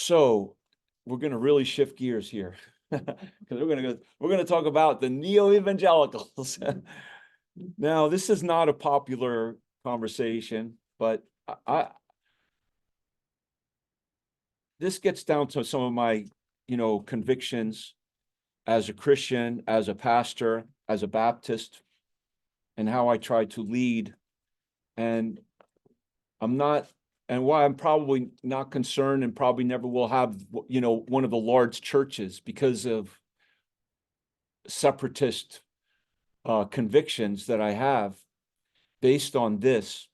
So we're going to really shift gears here because we're going to talk about the neo-evangelicals. Now, this is not a popular conversation, but this gets down to some of my, convictions as a Christian, as a pastor, as a Baptist, and how I try to lead. And why I'm probably not concerned and probably never will have, one of the large churches because of separatist convictions that I have based on this.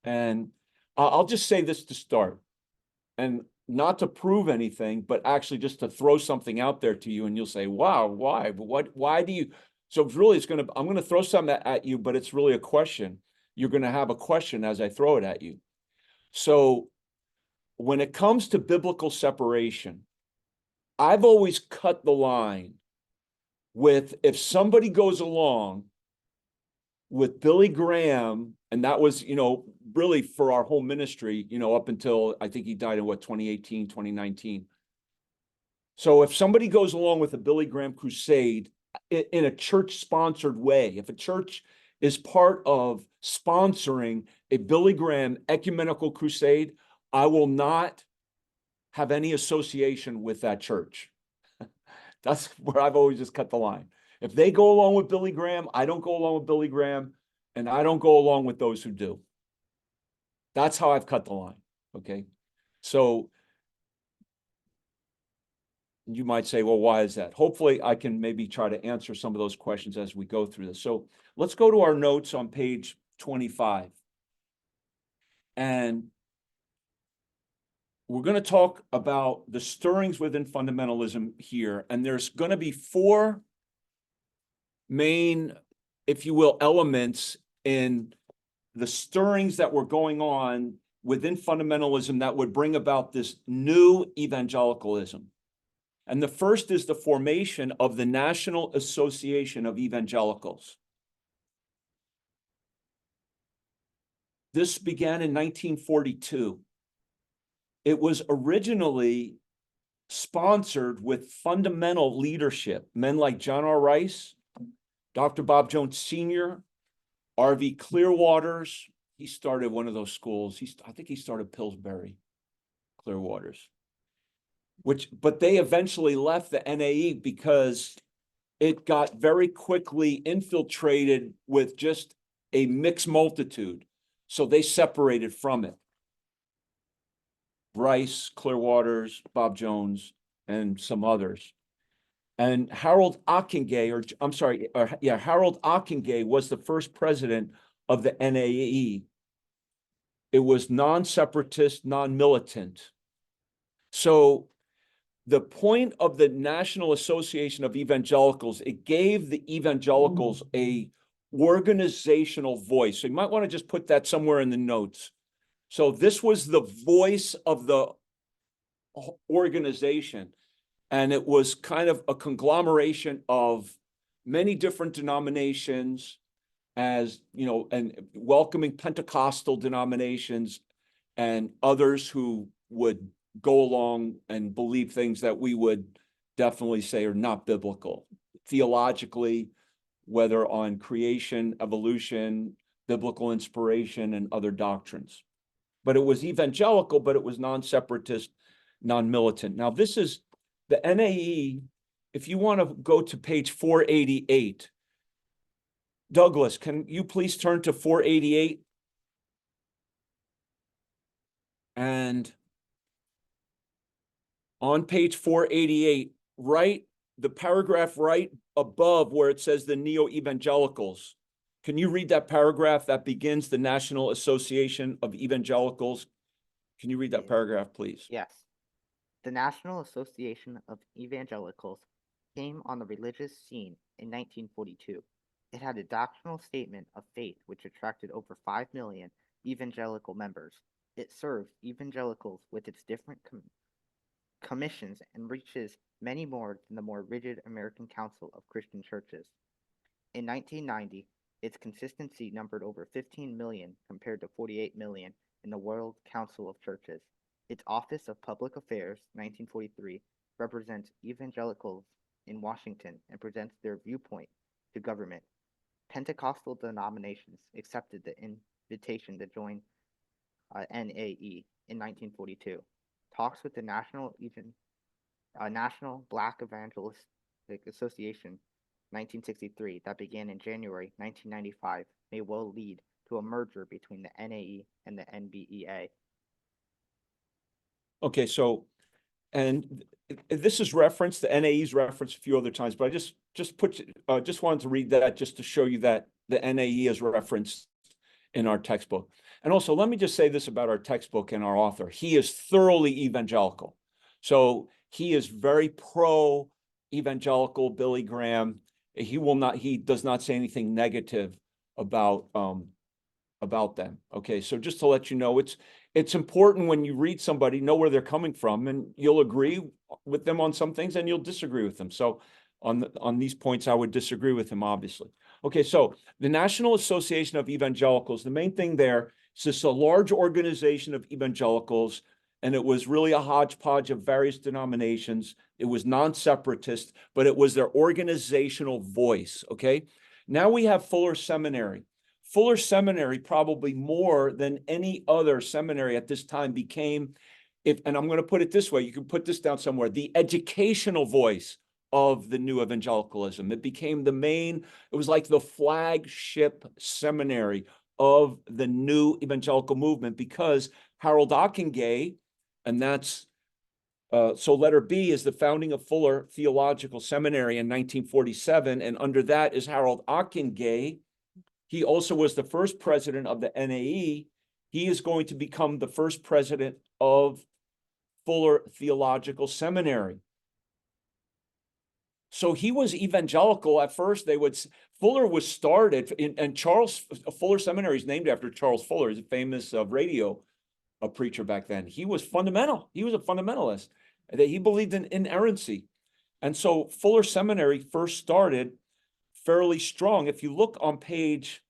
And I'll just say this to start, and not to prove anything, but actually just to throw something out there to you, and you'll say, wow, why? Why do you? So really, I'm going to throw something at you, but it's really a question. You're going to have a question as I throw it at you. So when it comes to biblical separation, I've always cut the line with, if somebody goes along with Billy Graham, and that was, really for our whole ministry, up until I think he died in 2018, 2019. So if somebody goes along with a Billy Graham crusade in a church-sponsored way, if a church is part of sponsoring a Billy Graham ecumenical crusade, I will not have any association with that church. That's where I've always just cut the line. If they go along with Billy Graham, I don't go along with Billy Graham, and I don't go along with those who do. That's how I've cut the line, okay? So you might say, well, why is that? Hopefully I can maybe try to answer some of those questions as we go through this. So let's go to our notes on page 25. And we're going to talk about the stirrings within fundamentalism here. And there's going to be four main, if you will, elements in the stirrings that were going on within fundamentalism that would bring about this new evangelicalism. And the first is the formation of the National Association of Evangelicals. This began in 1942. It was originally sponsored with fundamental leadership, men like John R. Rice, Dr. Bob Jones Sr., R.V. Clearwaters. He started one of those schools. I think he started Pillsbury, Clearwaters. But they eventually left the NAE because it got very quickly infiltrated with just a mixed multitude. So they separated from it. Rice, Clearwaters, Bob Jones, and some others. And Harold Ockenga, Harold Ockenga was the first president of the NAE. It was non-separatist, non-militant. So the point of the National Association of Evangelicals, it gave the evangelicals a organizational voice. So you might want to just put that somewhere in the notes. So this was the voice of the organization. And it was kind of a conglomeration of many different denominations, as and welcoming Pentecostal denominations and others who would go along and believe things that we would definitely say are not biblical theologically, whether on creation, evolution, biblical inspiration, and other doctrines. But it was evangelical, but it was non-separatist, non-militant. Now, this is the NAE. If you want to go to page 488, Douglas, can you please turn to 488? And on page 488, the paragraph right above where it says the neo-evangelicals. Can you read that paragraph that begins the National Association of Evangelicals? Can you read that paragraph, please? Yes. The National Association of Evangelicals came on the religious scene in 1942. It had a doctrinal statement of faith which attracted over 5 million evangelical members. It served evangelicals with its different commissions and reaches many more than the more rigid American Council of Christian Churches. In 1990, its consistency numbered over 15 million compared to 48 million in the World Council of Churches. Its Office of Public Affairs, 1943, represents evangelicals in Washington and presents their viewpoint to government. Pentecostal denominations accepted the invitation to join NAE in 1942. Talks with the National Black Evangelistic Association, 1963, that began in January 1995, may well lead to a merger between the NAE and the NBEA. Okay, so, and this is referenced, the NAE is referenced a few other times, but I just wanted to read that just to show you that the NAE is referenced in our textbook. And also, let me just say this about our textbook and our author. He is thoroughly evangelical. So he is very pro-evangelical, Billy Graham. He does not say anything negative about them. Okay, so just to let you know, it's important when you read somebody, know where they're coming from, and you'll agree with them on some things and you'll disagree with them. So on these points, I would disagree with him, obviously. Okay, so the National Association of Evangelicals, the main thing there is this a large organization of evangelicals, and it was really a hodgepodge of various denominations. It was non-separatist, but it was their organizational voice, okay? Now we have Fuller Seminary. Fuller Seminary, probably more than any other seminary at this time, became, and I'm going to put it this way, you can put this down somewhere, the educational voice of the new evangelicalism. It became it was like the flagship seminary of the new evangelical movement, because Harold Ockenga, and that's, so letter B is the founding of Fuller Theological Seminary in 1947, and under that is Harold Ockenga. He also was the first president of the NAE. He is going to become the first president of Fuller Theological Seminary. So he was evangelical at first. Fuller was started, and Fuller Seminary is named after Charles Fuller. He's a famous radio preacher back then. He was fundamental. He was a fundamentalist. He believed in inerrancy. And so Fuller Seminary first started fairly strong. If you look on page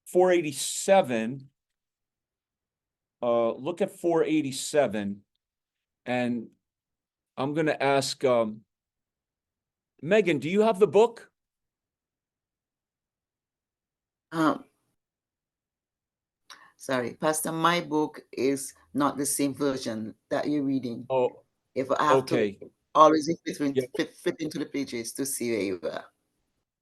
487, look at 487, and I'm going to ask, Megan, do you have the book? Sorry, Pastor, my book is not the same version that you're reading. Oh, if I have okay. to always fit into the pages to see where you are.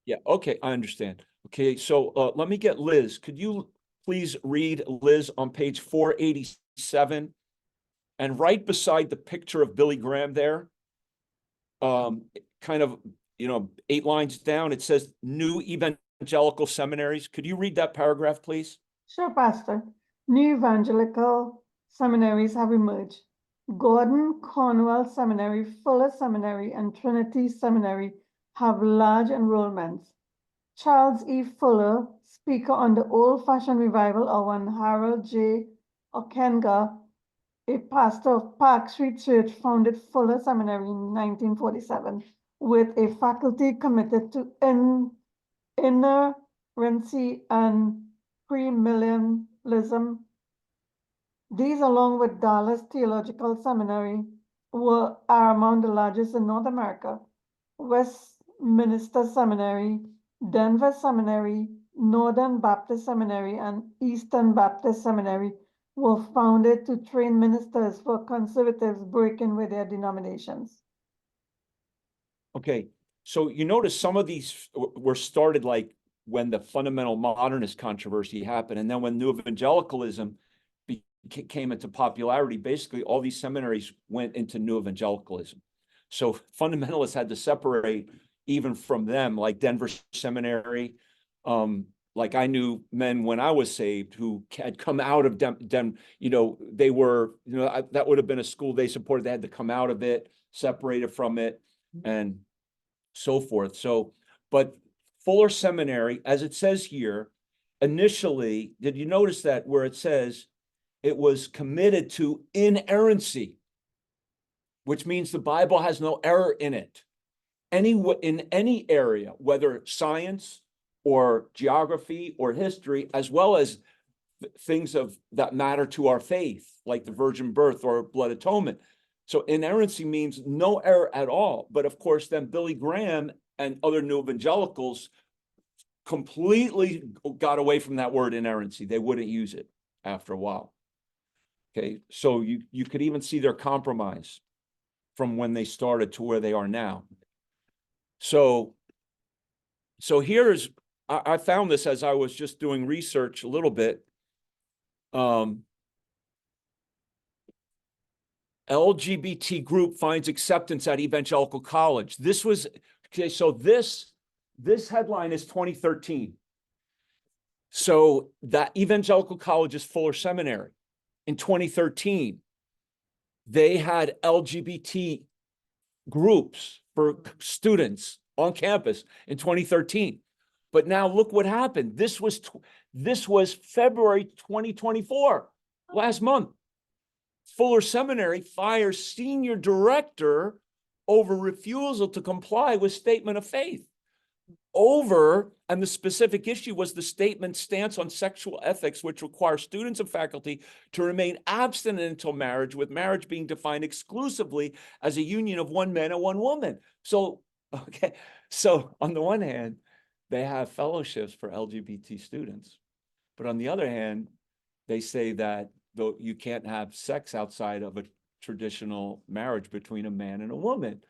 Yeah, okay, I understand. Okay, so let me get Liz. Could you please read, Liz, on page 487, and right beside the picture of Billy Graham there, kind of, 8 lines down, it says New Evangelical Seminaries. Could you read that paragraph, please? Sure, Pastor. New evangelical seminaries have emerged. Gordon Cornwell Seminary, Fuller Seminary, and Trinity Seminary have large enrollments. Charles E. Fuller, speaker on the old-fashioned revival hour, and Harold J. Ockenga, a pastor of Park Street Church, founded Fuller Seminary in 1947 with a faculty committed to inerrancy and premillennialism. These, along with Dallas Theological Seminary, are among the largest in North America. Westminster Seminary, Denver Seminary, Northern Baptist Seminary, and Eastern Baptist Seminary were founded to train ministers for conservatives breaking with their denominations. Okay, so you notice some of these were started like when the fundamental modernist controversy happened, and then when new evangelicalism came into popularity, basically all these seminaries went into new evangelicalism. So fundamentalists had to separate even from them, like Denver Seminary. Like I knew men when I was saved who had come out of they were, that would have been a school they supported. They had to come out of it, separated from it, and so forth. So, but Fuller Seminary, as it says here, initially, did you notice that where it says it was committed to inerrancy, which means the Bible has no error in it. In any area, whether science or geography or history, as well as things that matter to our faith, like the virgin birth or blood atonement. So inerrancy means no error at all. But of course, then Billy Graham and other new evangelicals completely got away from that word inerrancy. They wouldn't use it after a while. Okay, so you could even see their compromise from when they started to where they are now. So here's, I found this as I was just doing research a little bit. LGBT group finds acceptance at Evangelical College. This was, okay, so this headline is 2013. So that Evangelical College is Fuller Seminary. In 2013, they had LGBT groups for students on campus in 2013. But now look what happened. This was February 2024, last month. Fuller Seminary fires senior director over refusal to comply with statement of faith. And the specific issue was the statement's stance on sexual ethics, which requires students and faculty to remain abstinent until marriage, with marriage being defined exclusively as a union of one man and one woman. So, okay, so on the one hand, they have fellowships for LGBT students, but on the other hand, they say that though you can't have sex outside of a traditional marriage between a man and a woman.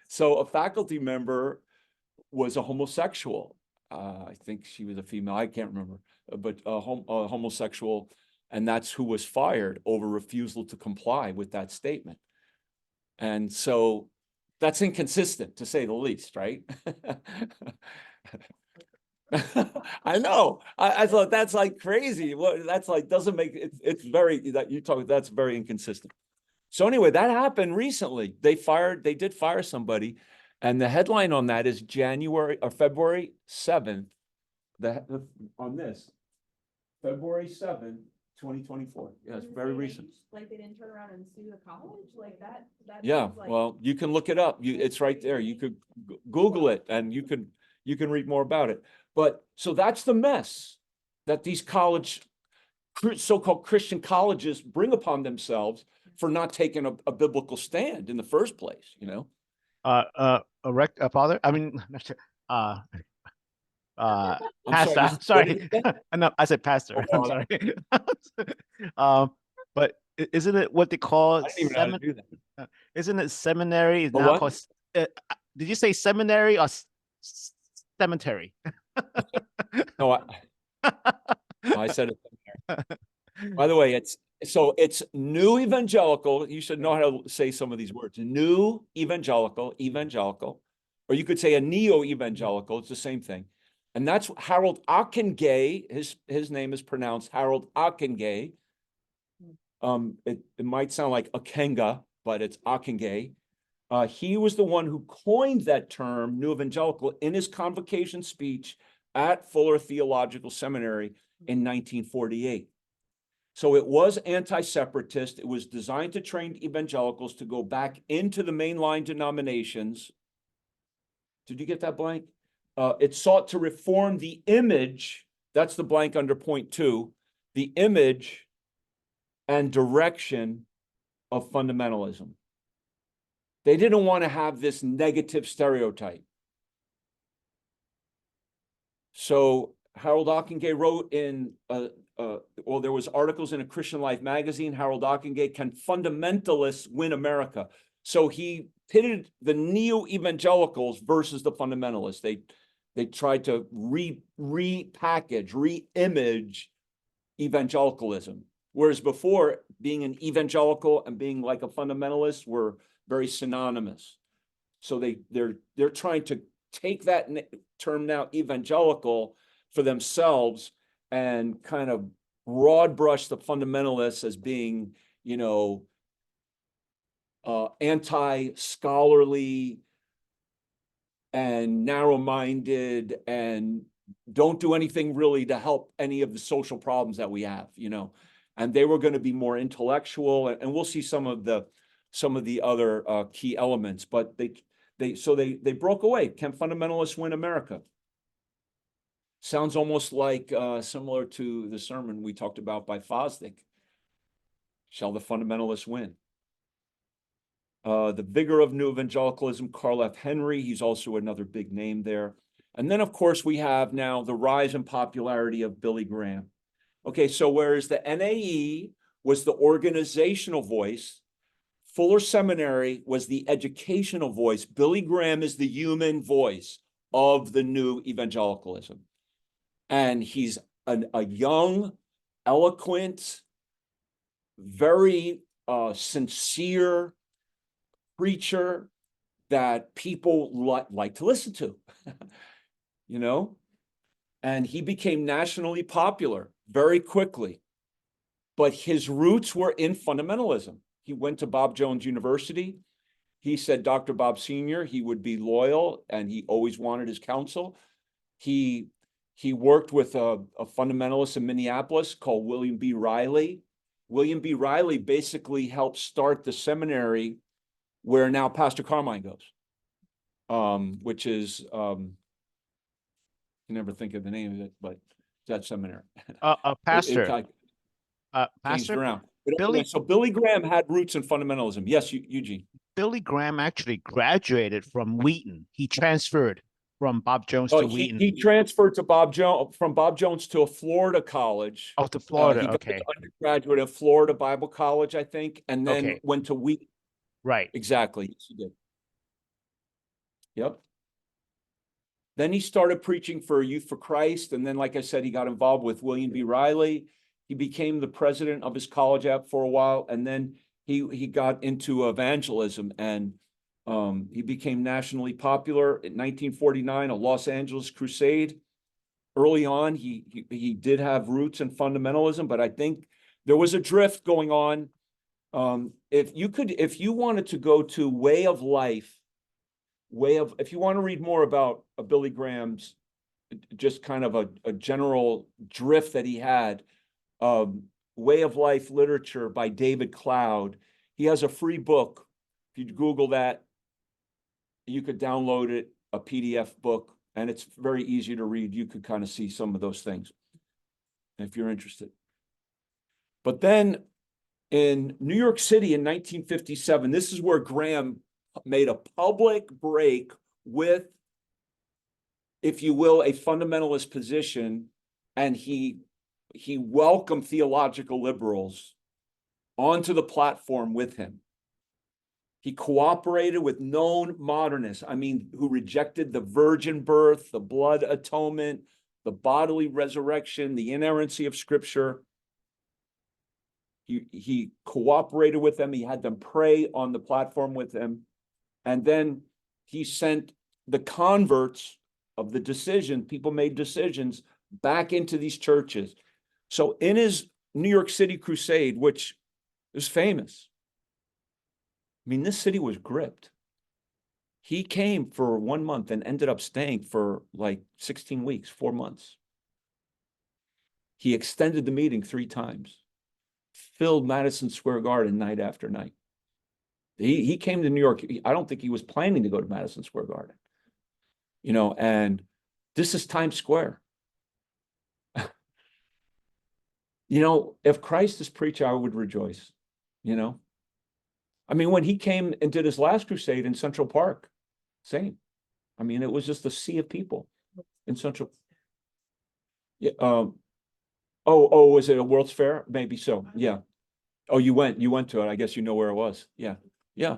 So a faculty member was a homosexual. I think she was a female, I can't remember, but a homosexual, and that's who was fired over refusal to comply with that statement. And so that's inconsistent, to say the least, right? I know. I thought that's like crazy. What that's like doesn't make it. It's very that you talk. That's very inconsistent. So anyway, that happened recently. They did fire somebody, and the headline on that is February 7th. On this, February 7th, 2024. Yeah, it's very recent. Like they didn't turn around and sue the college like that. Yeah, well, you can look it up. It's right there. You could Google it, and you can read more about it. But so that's the mess that these so-called Christian colleges bring upon themselves for not taking a biblical stand in the first place, you know? Father, I mean, pastor, I'm sorry. No, I said pastor. I'm sorry. But isn't it what they call I didn't even know how to do that. Isn't it seminary is A now what? called did you say seminary or cemetery? No, I said it. By the way, it's new evangelical. You should know how to say some of these words. New evangelical, or you could say a neo-evangelical. It's the same thing. And that's Harold Ockenga. His name is pronounced Harold Ockenga. It might sound like Ockenga, but it's Ockenga. He was the one who coined that term, New Evangelical, in his convocation speech at Fuller Theological Seminary in 1948. So it was anti-separatist. It was designed to train evangelicals to go back into the mainline denominations. Did you get that blank? It sought to reform the image, that's the blank under point 2, the image and direction of fundamentalism. They didn't want to have this negative stereotype. So Harold Ockenga wrote in, there was articles in a Christian Life magazine, Harold Ockenga, Can Fundamentalists Win America? So he pitted the neo-evangelicals versus the fundamentalists. They tried to repackage, re-image evangelicalism. Whereas before, being an evangelical and being like a fundamentalist were very synonymous. So they're trying to take that term now, evangelical, for themselves and kind of broad brush the fundamentalists as being, you know, anti-scholarly and narrow-minded and don't do anything really to help any of the social problems that we have, you know. And they were going to be more intellectual, and we'll see some of the other key elements. But they broke away. Can fundamentalists win America? Sounds almost like similar to the sermon we talked about by Fosdick. Shall the fundamentalists win? The vigor of New Evangelicalism, Carl F. Henry, he's also another big name there. And then, of course, we have now the rise in popularity of Billy Graham. Okay, so whereas the NAE was the organizational voice, Fuller Seminary was the educational voice, Billy Graham is the human voice of the new evangelicalism. And he's a young, eloquent, very sincere preacher that people like to listen to, you know? And he became nationally popular very quickly. But his roots were in fundamentalism. He went to Bob Jones University. He said Dr. Bob Sr., he would be loyal, and he always wanted his counsel. He worked with a fundamentalist in Minneapolis called William B. Riley. William B. Riley basically helped start the seminary where now Pastor Carmine goes, which is, I can never think of the name of it, but that seminary. Pastor, Changed Pastor, around. But Billy- anyway, so Billy Graham had roots in fundamentalism. Yes, Eugene. Billy Graham actually graduated from Wheaton. He transferred from Bob Jones to Wheaton. He transferred to from Bob Jones to a Florida college. Oh, to Florida. He got Okay. his undergraduate at Florida Bible College, I think, and then Okay. went to Wheaton. Right. Exactly. Yes, he did. Yep. Then he started preaching for Youth for Christ. And then, like I said, he got involved with William B. Riley. He became the president of his college for a while. And then he got into evangelism, and he became nationally popular. In 1949, a Los Angeles crusade. Early on, he did have roots in fundamentalism, but I think there was a drift going on. If you wanted to go to Way of Life, if you want to read more about Billy Graham's, just kind of a general drift that he had, Way of Life Literature by David Cloud. He has a free book. If you Google that, you could download it, a PDF book, and it's very easy to read. You could kind of see some of those things if you're interested. But then in New York City in 1957, this is where Graham made a public break with, if you will, a fundamentalist position, and he welcomed theological liberals onto the platform with him. He cooperated with known modernists, who rejected the virgin birth, the blood atonement, the bodily resurrection, the inerrancy of Scripture. He cooperated with them. He had them pray on the platform with him. And then he sent the converts of the decision, people made decisions, back into these churches. So in his New York City crusade, which is famous, this city was gripped. He came for 1 month and ended up staying for like 16 weeks, 4 months. He extended the meeting 3 times, filled Madison Square Garden night after night. He came to New York. I don't think he was planning to go to Madison Square Garden, and this is Times Square. If Christ is preached, I would rejoice, when he came and did his last crusade in Central Park, same. It was just a sea of people in Central. Yeah. Was it a World's Fair? Maybe so. Yeah. Oh, you went to it. I guess you know where it was. Yeah. Yeah.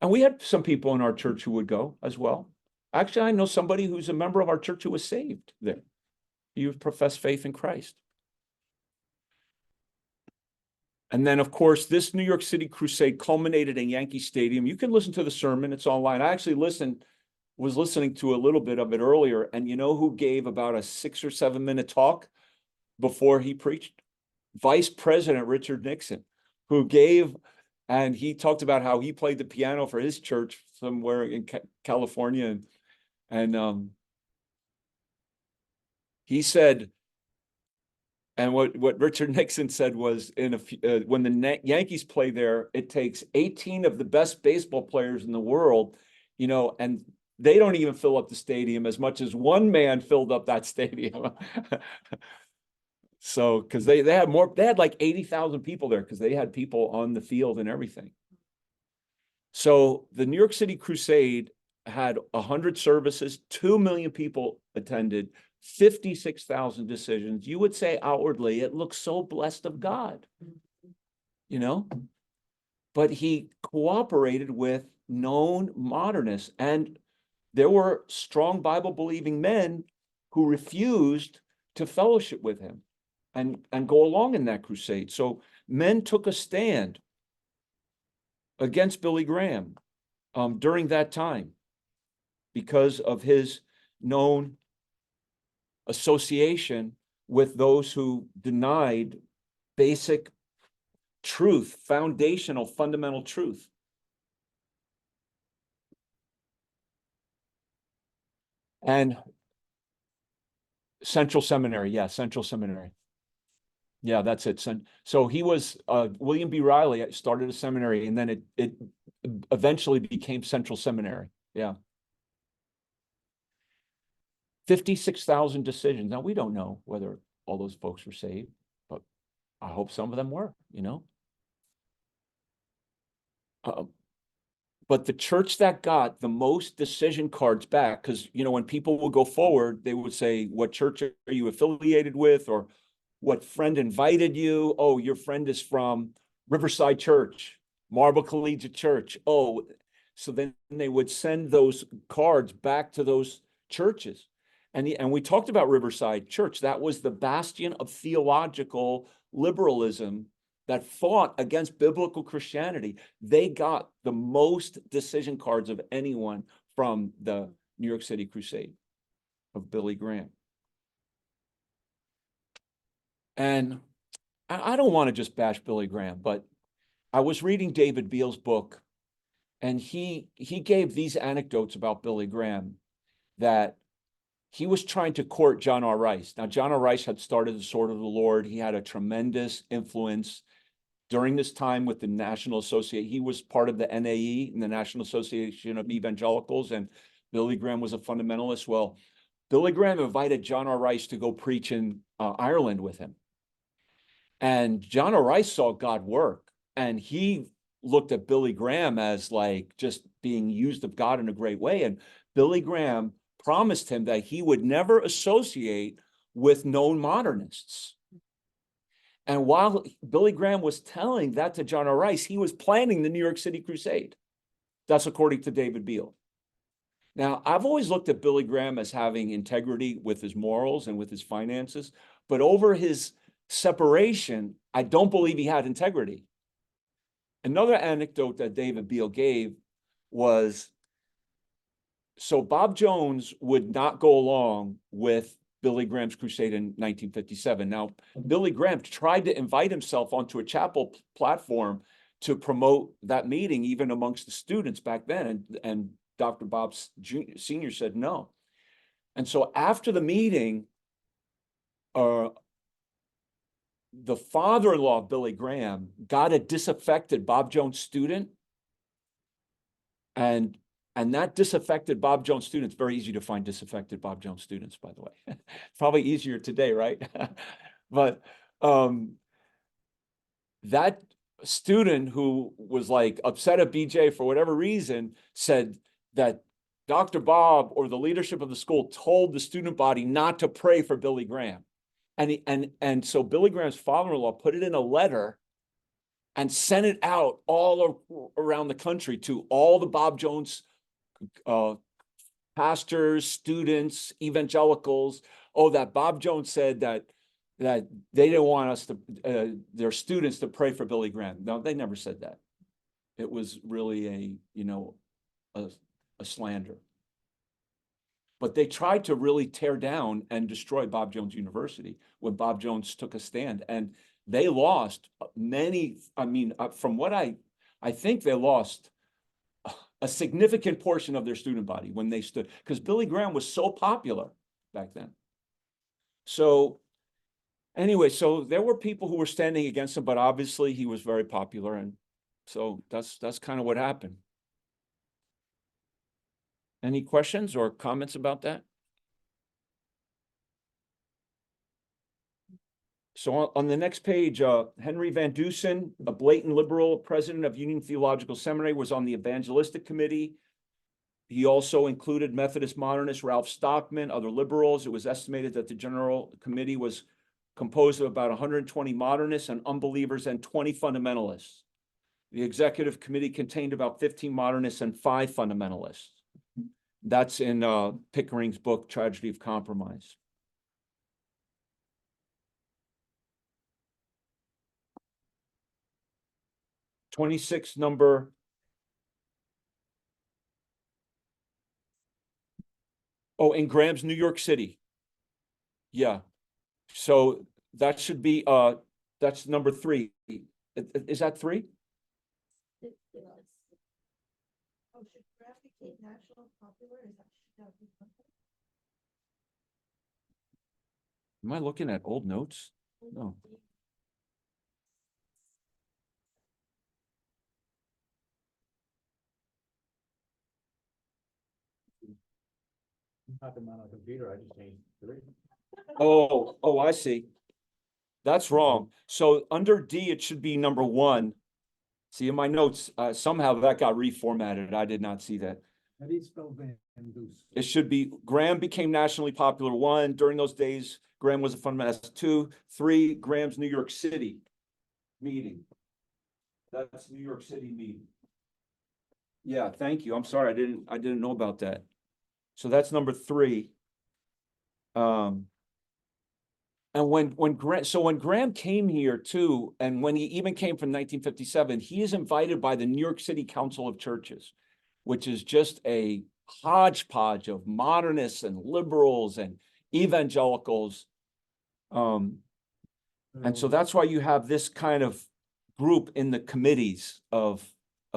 And we had some people in our church who would go as well. Actually, I know somebody who's a member of our church who was saved there. You profess faith in Christ. And then, of course, this New York City crusade culminated in Yankee Stadium. You can listen to the sermon. It's online. I actually was listening to a little bit of it earlier. And you know who gave about a 6 or 7 minute talk before he preached? Vice President Richard Nixon, who gave, and he talked about how he played the piano for his church somewhere in California. And he said, and what Richard Nixon said was, when the Yankees play there, it takes 18 of the best baseball players in the world, and they don't even fill up the stadium as much as one man filled up that stadium. So, because they had like 80,000 people there because they had people on the field and everything. So the New York City Crusade had 100 services, 2 million people attended, 56,000 decisions. You would say outwardly, it looks so blessed of God, you know? But he cooperated with known modernists, and there were strong Bible-believing men who refused to fellowship with him and go along in that crusade. So men took a stand against Billy Graham during that time because of his known association with those who denied basic truth, foundational, fundamental truth. And Central Seminary, yeah, Central Seminary. Yeah, that's it. So he was, William B. Riley started a seminary, and then it eventually became Central Seminary. Yeah. 56,000 decisions. Now, we don't know whether all those folks were saved, but I hope some of them were, you know. But the church that got the most decision cards back, because, you know, when people would go forward, they would say, what church are you affiliated with? Or what friend invited you? Oh, your friend is from Riverside Church, Marble Collegiate Church. Oh, so then they would send those cards back to those churches. And we talked about Riverside Church. That was the bastion of theological liberalism that fought against biblical Christianity. They got the most decision cards of anyone from the New York City Crusade of Billy Graham. And I don't want to just bash Billy Graham, but I was reading David Beale's book, and he gave these anecdotes about Billy Graham, that he was trying to court John R. Rice. Now, John R. Rice had started the Sword of the Lord. He had a tremendous influence during this time with the National Association. He was part of the NAE, the National Association of Evangelicals, and Billy Graham was a fundamentalist. Well, Billy Graham invited John R. Rice to go preach in Ireland with him. And John R. Rice saw God work, and he looked at Billy Graham as like just being used of God in a great way. And Billy Graham promised him that he would never associate with known modernists. And while Billy Graham was telling that to John R. Rice, he was planning the New York City Crusade. That's according to David Beale. Now, I've always looked at Billy Graham as having integrity with his morals and with his finances, but over his separation, I don't believe he had integrity. Another anecdote that David Beale gave was, so Bob Jones would not go along with Billy Graham's crusade in 1957. Now, Billy Graham tried to invite himself onto a chapel platform to promote that meeting, even amongst the students back then, and Dr. Bob Sr. said no. And so after the meeting, the father-in-law of Billy Graham got a disaffected Bob Jones student, and that disaffected Bob Jones students, very easy to find disaffected Bob Jones students, by the way. It's probably easier today, right? But that student who was like upset at BJ for whatever reason said that Dr. Bob or the leadership of the school told the student body not to pray for Billy Graham. And so Billy Graham's father-in-law put it in a letter and sent it out all around the country to all the Bob Jones pastors, students, evangelicals. Oh, that Bob Jones said that they didn't want us to, their students to pray for Billy Graham. No, they never said that. It was really a slander. But they tried to really tear down and destroy Bob Jones University when Bob Jones took a stand, and they lost many. I mean, from what I think they lost a significant portion of their student body when they stood, because Billy Graham was so popular back then. So anyway, so there were people who were standing against him, but obviously he was very popular, and so that's kind of what happened. Any questions or comments about that? So on the next page, Henry Van Dusen, a blatant liberal, president of Union Theological Seminary, was on the evangelistic committee. He also included Methodist modernist Ralph Stockman, other liberals. It was estimated that the general committee was composed of about 120 modernists and unbelievers and 20 fundamentalists. The executive committee contained about 15 modernists and 5 fundamentalists. That's in Pickering's book, Tragedy of Compromise. '26 number. Oh, in Graham's New York City. Yeah. So that should be, that's number 3. Is that 3? Oh, should Graham become national popular? Is that be something? Am I looking at old notes? No. Talking on a computer, I just changed 3. Oh, I see. That's wrong. So under D, it should be number 1. See, in my notes, somehow that got reformatted. I did not see that. How do you spell Van Dusen? It should be Graham became nationally popular 1. During those days, Graham was a fundamentalist 2. 3, Graham's New York City meeting. That's New York City meeting. Yeah, thank you. I'm sorry, I didn't know about that. So that's number 3. And when Graham came here too, and when he even came from 1957, he is invited by the New York City Council of Churches, which is just a hodgepodge of modernists and liberals and evangelicals. And so that's why you have this kind of group in the committees of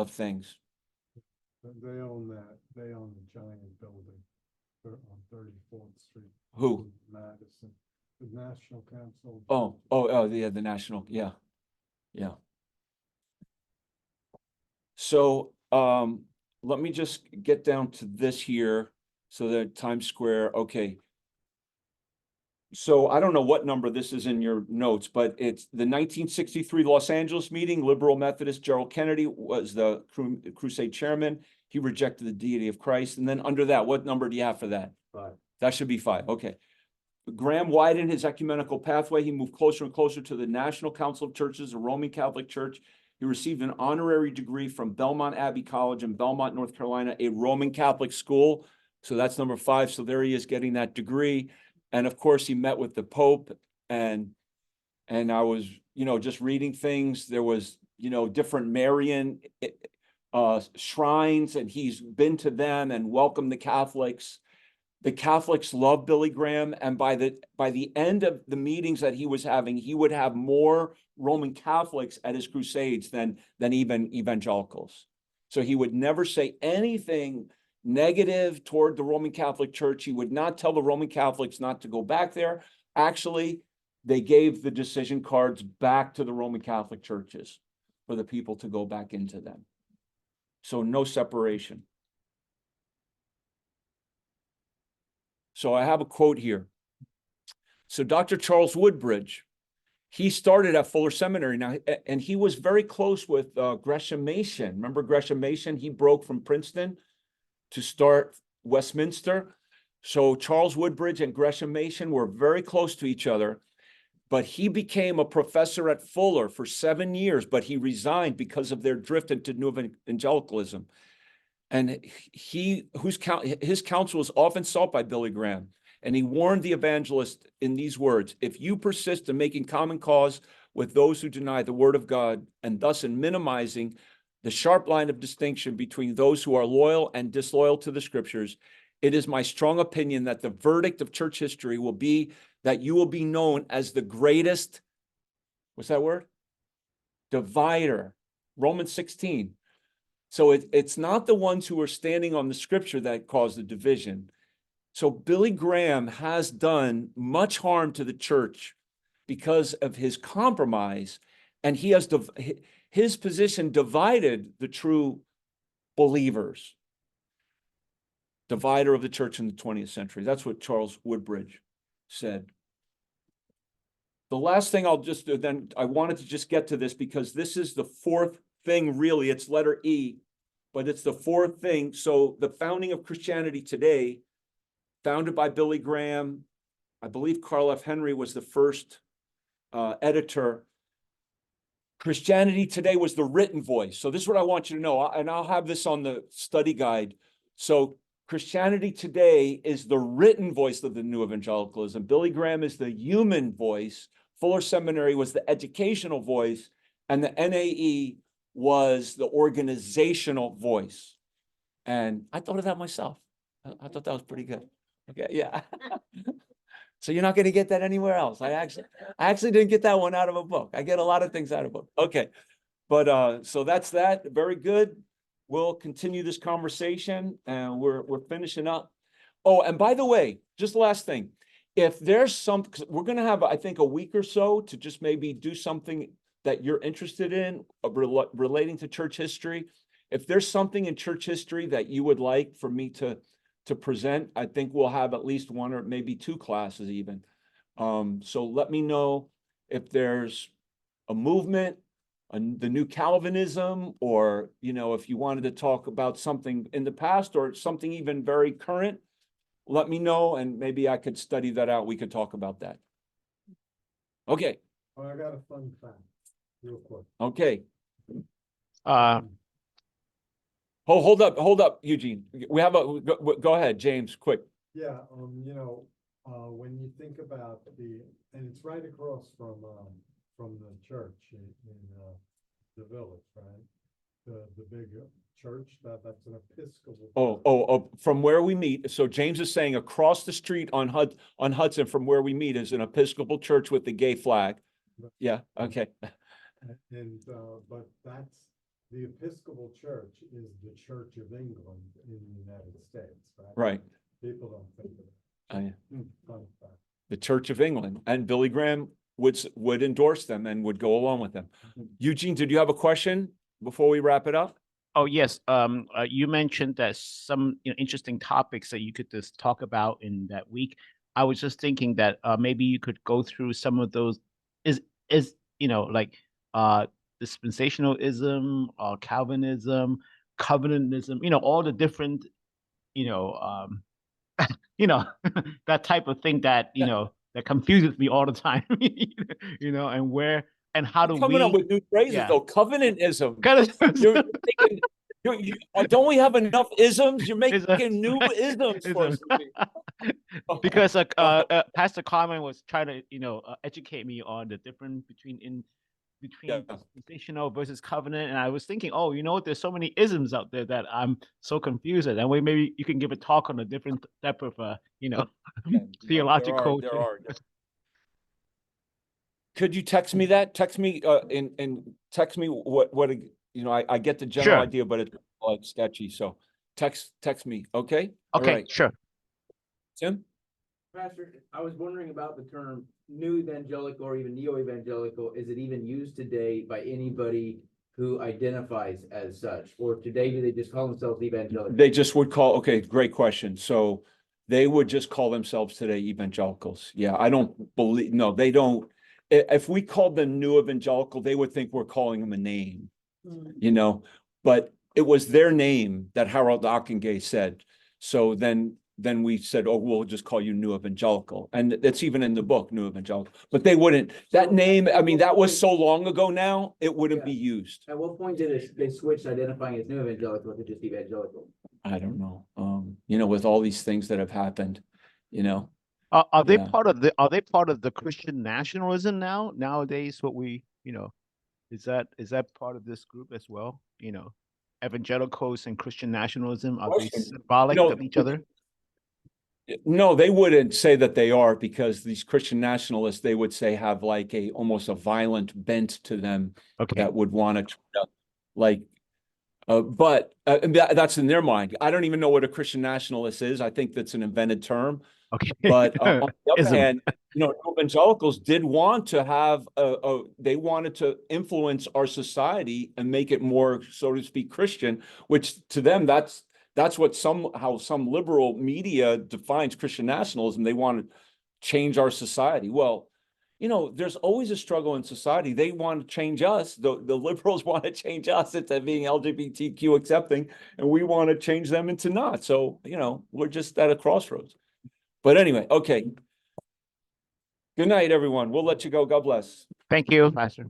things. They own that. They own the giant building on 34th Street. Who? Madison. The National Council. Oh, yeah, the national, yeah. So, let me just get down to this here. So that Times Square, okay. So I don't know what number this is in your notes, but it's the 1963 Los Angeles meeting. Liberal Methodist Gerald Kennedy was the crusade chairman. He rejected the deity of Christ. And then under that, what number do you have for that? 5. That should be 5. Okay. Graham widened his ecumenical pathway. He moved closer and closer to the National Council of Churches, a Roman Catholic Church. He received an honorary degree from Belmont Abbey College in Belmont, North Carolina, a Roman Catholic school. So that's number 5. So there he is getting that degree. And of course, he met with the Pope, and I was, just reading things. There was, different Marian shrines, and he's been to them and welcomed the Catholics. The Catholics love Billy Graham, and by the end of the meetings that he was having, he would have more Roman Catholics at his crusades than even evangelicals. So he would never say anything negative toward the Roman Catholic Church. He would not tell the Roman Catholics not to go back there. Actually, they gave the decision cards back to the Roman Catholic churches for the people to go back into them. So no separation. So I have a quote here. So Dr. Charles Woodbridge, he started at Fuller Seminary now, and he was very close with Gresham Machen. Remember Gresham Machen? He broke from Princeton to start Westminster. So Charles Woodbridge and Gresham Machen were very close to each other, but he became a professor at Fuller for 7 years, but he resigned because of their drift into New Evangelicalism. And his counsel was often sought by Billy Graham. And he warned the evangelist in these words: if you persist in making common cause with those who deny the word of God, and thus in minimizing the sharp line of distinction between those who are loyal and disloyal to the scriptures, it is my strong opinion that the verdict of church history will be that you will be known as the greatest, what's that word? Divider. Romans 16. So it's not the ones who are standing on the scripture that cause the division. So Billy Graham has done much harm to the church because of his compromise, and he has his position divided the true believers. divider of the church in the 20th century. That's what Charles Woodbridge said. The last thing I'll just do, then I wanted to just get to this because this is the fourth thing, really. It's letter E, but it's the fourth thing. So the founding of Christianity Today, founded by Billy Graham, I believe Carl F. Henry was the first editor. Christianity Today was the written voice. So this is what I want you to know, and I'll have this on the study guide. So Christianity Today is the written voice of the new evangelicalism. Billy Graham is the human voice. Fuller Seminary was the educational voice, and the NAE was the organizational voice. And I thought of that myself. I thought that was pretty good. Okay, yeah. So you're not going to get that anywhere else. I actually didn't get that one out of a book. I get a lot of things out of a book. Okay, but so that's that. Very good. We'll continue this conversation, and we're finishing up. Oh, and by the way, just the last thing. If there's some, we're going to have, I think, a week or so to just maybe do something that you're interested in relating to church history. If there's something in church history that you would like for me to present, I think we'll have at least one or maybe two classes even. So let me know if there's a movement, the new Calvinism, or, you know, if you wanted to talk about something in the past or something even very current, let me know, and maybe I could study that out. We could talk about that. Okay. Oh, I got a fun fact, real quick. Okay. Uh, Hold up, Eugene. We have go ahead, James, quick. Yeah, you know, when you think about and it's right across from the church in the village, right? The big church, that's an Episcopal. Oh, from where we meet. So James is saying across the street on Hudson from where we meet is an Episcopal church with the gay flag. Yeah, okay. And but that's the Episcopal Church is the Church of England in the United States, right? Right. People don't think of it. Oh, yeah. Fun fact. The Church of England, and Billy Graham would endorse them and would go along with them. Eugene, did you have a question before we wrap it up? Oh, yes. You mentioned that some interesting topics that you could just talk about in that week. I was just thinking that maybe you could go through some of those. Is like dispensationalism, Calvinism, covenantism. All the different, that type of thing that that confuses me all the time. And how do coming up with new phrases though? Covenantism. You're thinking, don't we have enough isms? You're making new isms for us. Because Pastor Carmen was trying to educate me on the difference between dispensational versus covenant, and I was thinking, there's so many isms out there that I'm so confused at, and maybe you can give a talk on a different type of theological. There are. Could you text me that? Text me and text me what I get the general idea, but it's like sketchy. So text me, okay? Okay, right. Sure. Tim? Pastor, I was wondering about the term new evangelical or even neo-evangelical. Is it even used today by anybody who identifies as such? Or today, do they just call themselves evangelical? They just would call, okay, great question. So they would just call themselves today evangelicals. Yeah, I don't believe, no, they don't. If we called them new evangelical, they would think we're calling them a name, but it was their name that Harold Ockenga said. So then we said, oh, we'll just call you new evangelical. And that's even in the book, new evangelical. But they wouldn't, that name, I mean, that was so long ago now, it wouldn't be used. At what point did they switch identifying as new evangelical to just evangelical? I don't know. With all these things that have happened, Are they part of the Christian nationalism nowadays? What we, is that part of this group as well? Evangelicals and Christian nationalism, are they symbolic of each other? No, they wouldn't say that they are, because these Christian nationalists, they would say, have like almost a violent bent to them that would want to but that's in their mind. I don't even know what a Christian nationalist is. I think that's an invented term. Okay. But on the other hand, evangelicals did want to have they wanted to influence our society and make it more, so to speak, Christian, which to them, That's what how some liberal media defines Christian nationalism. They want to change our society. Well, you know, there's always a struggle in society. They want to change us. The liberals want to change us into being LGBTQ accepting, and we want to change them into not. So, you know, we're just at a crossroads. But anyway, okay. Good night, everyone. We'll let you go. God bless. Thank you, Pastor.